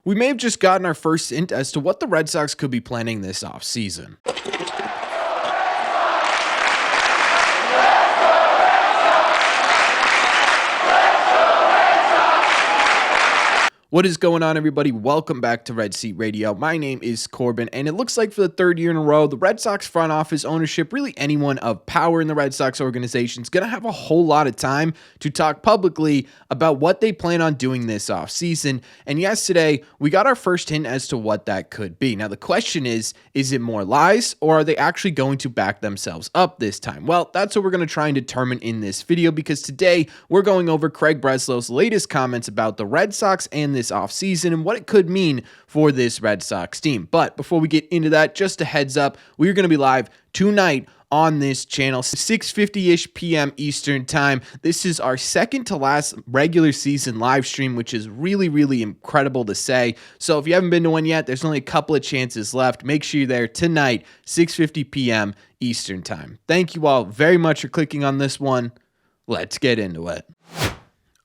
We may have just gotten our first hint as to what the Red Sox could be planning this offseason. What is going on, everybody? Welcome back to Red Seat Radio. My name is Corbin, and it looks like for the third year in a row, the Red Sox front office, ownership, really anyone of power in the Red Sox organization is going to have a whole lot of time to talk publicly about what they plan on doing this offseason. And yesterday, we got our first hint as to what that could be. Now, the question is it more lies, or are they actually going to back themselves up this time? Well, that's what we're going to try and determine in this video, because today we're going over Craig Breslow's latest comments about the Red Sox and this offseason and what it could mean for this Red Sox team. But before we get into that, just a heads up, we're going to be live tonight on this channel, 6:50-ish p.m. Eastern time. This is our second to last regular season live stream, which is really incredible to say. So if you haven't been to one yet, there's only a couple of chances left. Make sure you're there tonight, 6:50 p.m. Eastern time. Thank you all very much for clicking on this one. Let's get into it.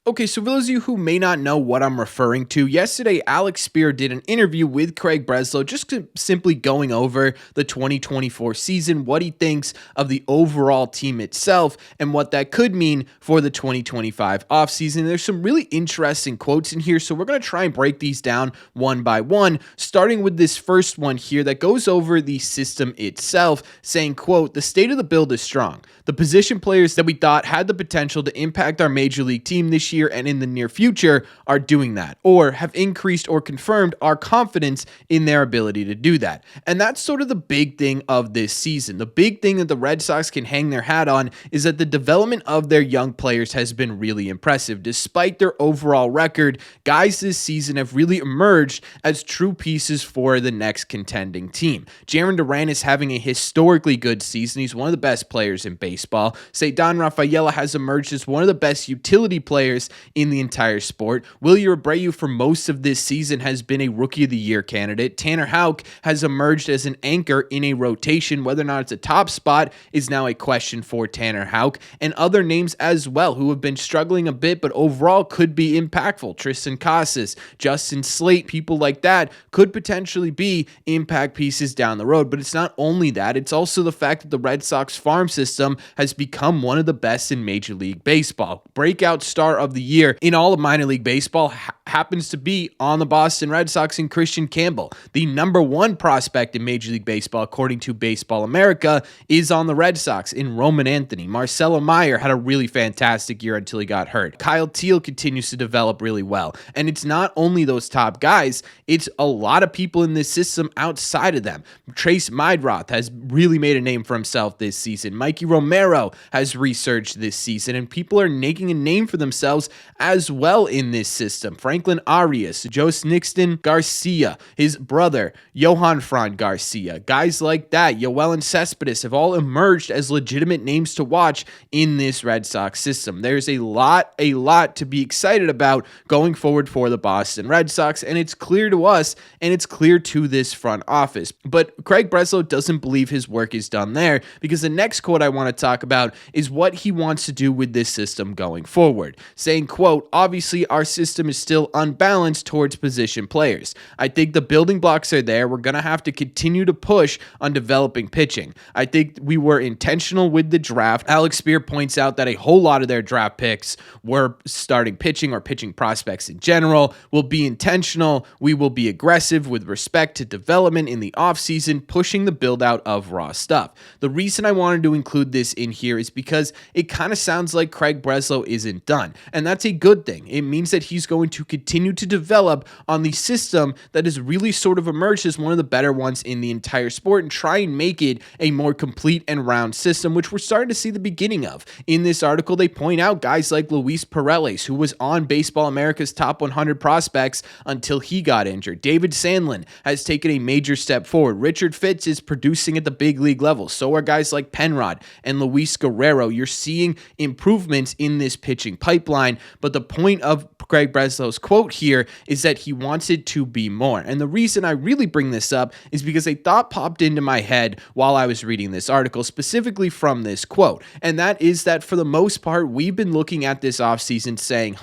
Okay, so for those of you who may not know what I'm referring to, yesterday Alex Spear did an interview with Craig Breslow, just simply going over the 2024 season, what he thinks of the overall team itself, and what that could mean for the 2025 offseason. There's some really interesting quotes in here, so we're going to try and break these down one by one, starting with this first one here that goes over the system itself, saying, quote, "The state of the build is strong. The position players that we thought had the potential to impact our major league team this year and in the near future are doing that, or have increased or confirmed our confidence in their ability to do that." And that's sort of the big thing of this season. The big thing that the Red Sox can hang their hat on is that the development of their young players has been really impressive. Despite their overall record, guys this season have really emerged as true pieces for the next contending team. Jarren Duran is having a historically good season. He's one of the best players in baseball. Ceddanne Rafaela has emerged as one of the best utility players in the entire sport. Wilyer Abreu for most of this season has been a Rookie of the Year candidate. Tanner Houck has emerged as an anchor in a rotation. Whether or not it's a top spot is now a question for Tanner Houck, and other names as well who have been struggling a bit but overall could be impactful. Tristan Casas, Justin Slate, people like that could potentially be impact pieces down the road. But it's not only that, it's also the fact that the Red Sox farm system has become one of the best in Major League Baseball. Breakout star of the year in all of minor league baseball happens to be on the Boston Red Sox in Christian Campbell. The number one prospect in Major League Baseball, according to Baseball America, is on the Red Sox in Roman Anthony. Marcelo Meyer had a really fantastic year until he got hurt. Kyle Teal continues to develop really well. And it's not only those top guys, it's a lot of people in this system outside of them. Trace Meidroth has really made a name for himself this season. Mikey Romero has resurged this season, and people are making a name for themselves as well in this system. Franklin Arias, Joe Snixton Garcia, his brother, Johan Fran Garcia, guys like that, Yoel Cespedes have all emerged as legitimate names to watch in this Red Sox system. There's a lot to be excited about going forward for the Boston Red Sox, and it's clear to us, and it's clear to this front office. But Craig Breslow doesn't believe his work is done there, because the next quote I want to talk about is what he wants to do with this system going forward, saying, quote, "Obviously, our system is still unbalanced towards position players. I think the building blocks are there. We're going to have to continue to push on developing pitching. I think we were intentional with the draft." Alex Spear points out that a whole lot of their draft picks were starting pitching or pitching prospects in general. "We'll be intentional. We will be aggressive with respect to development in the offseason, pushing the build out of raw stuff." The reason I wanted to include this in here is because it kind of sounds like Craig Breslow isn't done. And that's a good thing. It means that he's going to continue to develop on the system that has really sort of emerged as one of the better ones in the entire sport, and try and make it a more complete and round system, which we're starting to see the beginning of. In this article, they point out guys like Luis Paredes, who was on Baseball America's top 100 prospects until he got injured. David Sandlin has taken a major step forward. Richard Fitz is producing at the big league level. So are guys like Penrod and Luis Guerrero. You're seeing improvements in this pitching pipeline. pipeline. But the point of Craig Breslow's quote here is that he wants it to be more. And the reason I really bring this up is because a thought popped into my head while I was reading this article, specifically from this quote. And that is that for the most part, we've been looking at this offseason saying,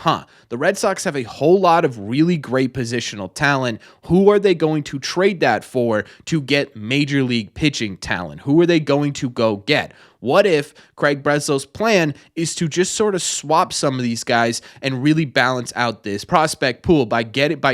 the Red Sox have a whole lot of really great positional talent. Who are they going to trade that for to get major league pitching talent? Who are they going to go get? What if Craig Breslow's plan is to just sort of swap some of these guys and really balance out this prospect pool by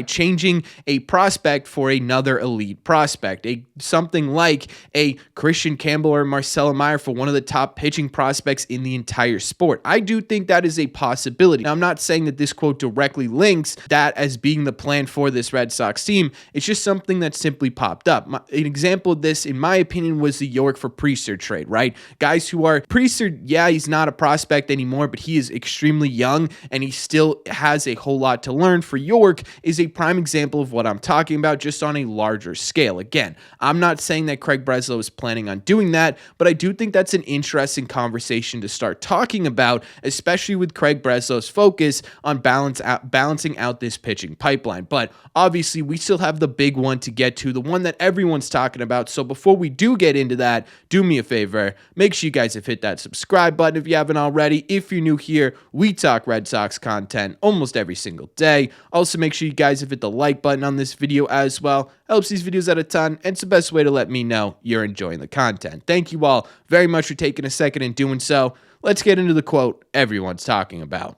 changing a prospect for another elite prospect, something like a Christian Campbell or Marcelo Meyer for one of the top pitching prospects in the entire sport? I do think that is a possibility. Now, I'm not saying that this quote directly links that as being the plan for this Red Sox team. It's just something that simply popped up. An example of this, in my opinion, was the York for Priester trade, right? Guys who are Priester, yeah, he's not a prospect anymore, but he is extremely young and he still has a whole lot to learn. For York is a prime example of what I'm talking about, just on a larger scale. Again, I'm not saying that Craig Breslow is planning on doing that, but I do think that's an interesting conversation to start talking about, especially with Craig Breslow's focus on balancing out this pitching pipeline. But obviously, we still have the big one to get to, the one that everyone's talking about. So before we do get into that, do me a favor, make sure you guys have hit that subscribe button if you haven't already. If you're new here, we talk Red Sox content almost every single day. Also, make sure you guys have hit the like button on this video as well. Helps these videos out a ton, and it's the best way to let me know you're enjoying the content. Thank you all very much for taking a second and doing so. Let's get into the quote everyone's talking about.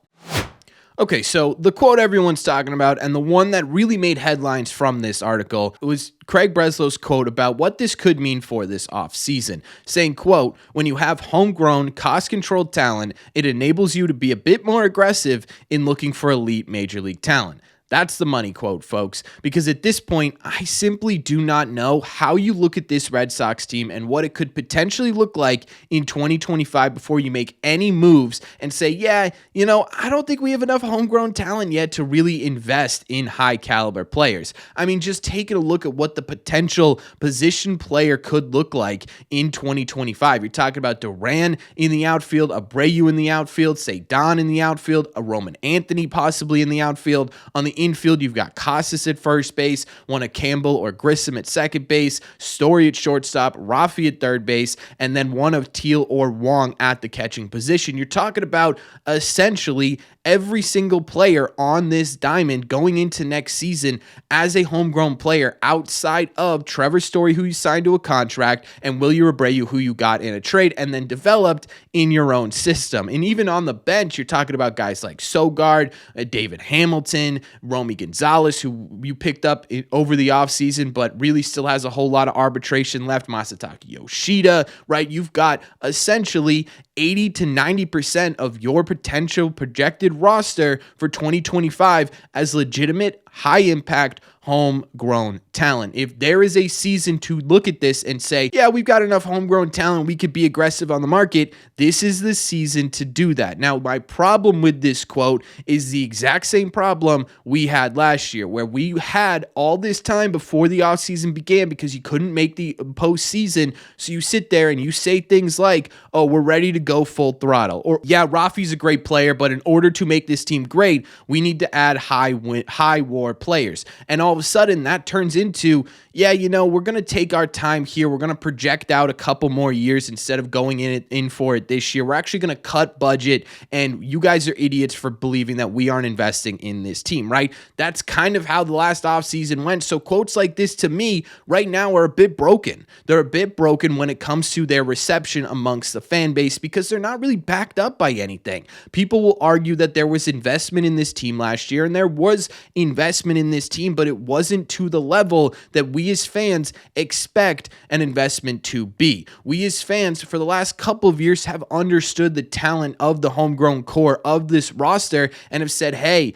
Okay, so the quote everyone's talking about, and the one that really made headlines from this article, was Craig Breslow's quote about what this could mean for this offseason, saying, quote, "When you have homegrown, cost-controlled talent, it enables you to be a bit more aggressive in looking for elite major league talent." That's the money quote, folks, because at this point, I simply do not know how you look at this Red Sox team and what it could potentially look like in 2025 before you make any moves and say, yeah, I don't think we have enough homegrown talent yet to really invest in high caliber players. I mean, just taking a look at what the potential position player could look like in 2025. You're talking about Duran in the outfield, Abreu in the outfield, Cedon in the outfield, a Roman Anthony possibly in the outfield. On the infield, you've got Casas at first base, one of Campbell or Grissom at second base, Story at shortstop, Rafi at third base, and then one of Teal or Wong at the catching position. You're talking about essentially every single player on this diamond going into next season as a homegrown player outside of Trevor Story, who you signed to a contract, and Wilyer Abreu, who you got in a trade and then developed in your own system. And even on the bench, you're talking about guys like Sogard, David Hamilton, Romy Gonzalez, who you picked up over the offseason, but really still has a whole lot of arbitration left. Masataka Yoshida, right? You've got essentially 80 to 90% of your potential projected roster for 2025 as legitimate, high-impact, homegrown talent. If there is a season to look at this and say, yeah, we've got enough homegrown talent, we could be aggressive on the market, this is the season to do that. Now, my problem with this quote is the exact same problem we had last year, where we had all this time before the offseason began because you couldn't make the postseason. So you sit there and you say things like, oh, we're ready to go full throttle. Or, yeah, Rafi's a great player, but in order to make this team great, we need to add high war players. And all of a sudden that turns into, yeah, we're going to take our time here. We're going to project out a couple more years instead of going in for it this year. We're actually going to cut budget, and you guys are idiots for believing that we aren't investing in this team, right? That's kind of how the last offseason went. So quotes like this to me right now are a bit broken. They're a bit broken when it comes to their reception amongst the fan base because they're not really backed up by anything. People will argue that there was investment in this team last year, and there was investment in this team, but it wasn't to the level that we as fans expect an investment to be. We as fans for the last couple of years have understood the talent of the homegrown core of this roster and have said, hey,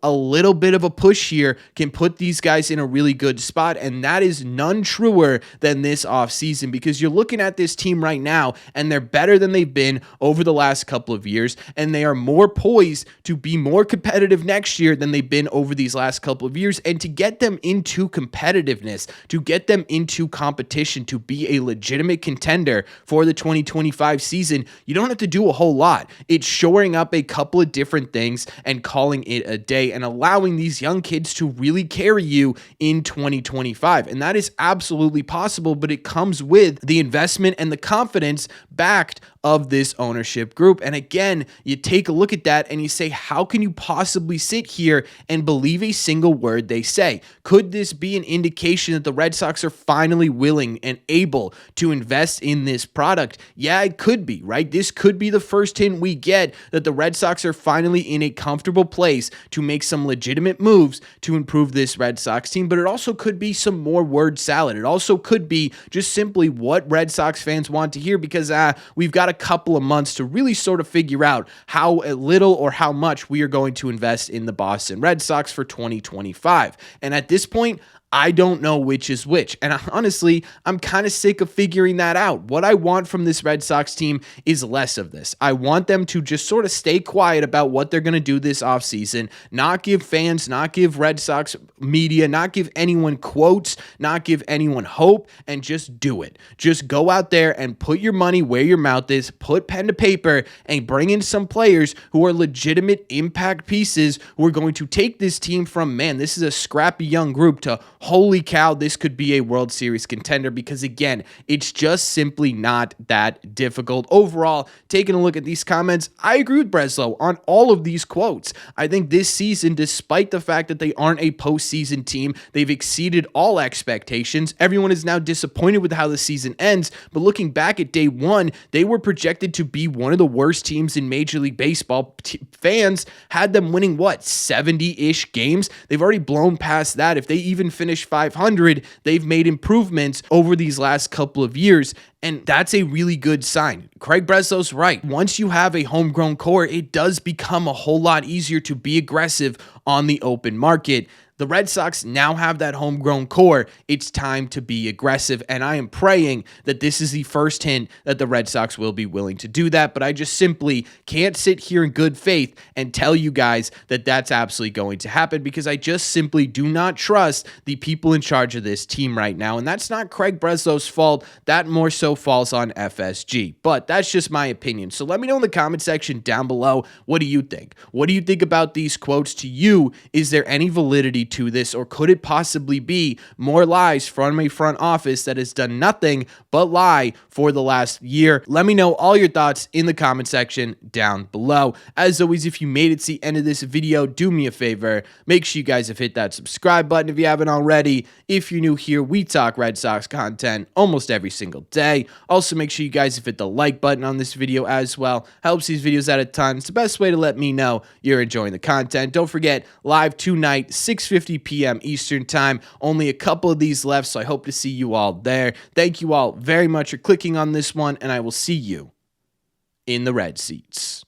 a little bit of a push here can put these guys in a really good spot. And that is none truer than this offseason, because you're looking at this team right now and they're better than they've been over the last couple of years. And they are more poised to be more competitive next year than they've been over these last couple of years and to get them into competitiveness, to get them into competition, to be a legitimate contender for the 2025 season, you don't have to do a whole lot. It's shoring up a couple of different things and calling it a day and allowing these young kids to really carry you in 2025. And that is absolutely possible, but it comes with the investment and the confidence backed of this ownership group. And again, you take a look at that and you say, how can you possibly sit here and believe a single word they say? Could this be an indication that the Red Sox are finally willing and able to invest in this product? Yeah, it could be, right? This could be the first hint we get that the Red Sox are finally in a comfortable place to make some legitimate moves to improve this Red Sox team, but it also could be some more word salad. It also could be just simply what Red Sox fans want to hear, because we've got a couple of months to really sort of figure out how little or how much we are going to invest in the Boston Red Sox for 2025. And at this point, I don't know which is which. And honestly, I'm kind of sick of figuring that out. What I want from this Red Sox team is less of this. I want them to just sort of stay quiet about what they're going to do this offseason, not give fans, not give Red Sox media, not give anyone quotes, not give anyone hope, and just do it. Just go out there and put your money where your mouth is, put pen to paper, and bring in some players who are legitimate impact pieces who are going to take this team from, man, this is a scrappy young group, to holy cow, this could be a World Series contender, because again, it's just simply not that difficult. Overall, taking a look at these comments, I agree with Breslow on all of these quotes. I think this season, despite the fact that they aren't a postseason team, they've exceeded all expectations. Everyone is now disappointed with how the season ends, but looking back at day one, they were projected to be one of the worst teams in Major League Baseball. Fans had them winning, 70-ish games? They've already blown past that. If they even finish 500, they've made improvements over these last couple of years, and that's a really good sign. Craig Breslow's right. Once you have a homegrown core, it does become a whole lot easier to be aggressive on the open market. The Red Sox now have that homegrown core. It's time to be aggressive, and I am praying that this is the first hint that the Red Sox will be willing to do that, but I just simply can't sit here in good faith and tell you guys that that's absolutely going to happen, because I just simply do not trust the people in charge of this team right now, and that's not Craig Breslow's fault. That more so falls on FSG, but that's just my opinion. So let me know in the comment section down below, what do you think? What do you think about these quotes? To you, is there any validity to this, or could it possibly be more lies from a front office that has done nothing but lie for the last year? Let me know all your thoughts in the comment section down below. As always, if you made it to the end of this video, do me a favor, make sure you guys have hit that subscribe button if you haven't already. If you're new here, we talk Red Sox content almost every single day. Also, make sure you guys have hit the like button on this video as well. Helps these videos out a ton. It's the best way to let me know you're enjoying the content. Don't forget, live tonight, 6:50 p.m. Eastern time. Only a couple of these left, so I hope to see you all there. Thank you all very much for clicking on this one, and I will see you in the red seats.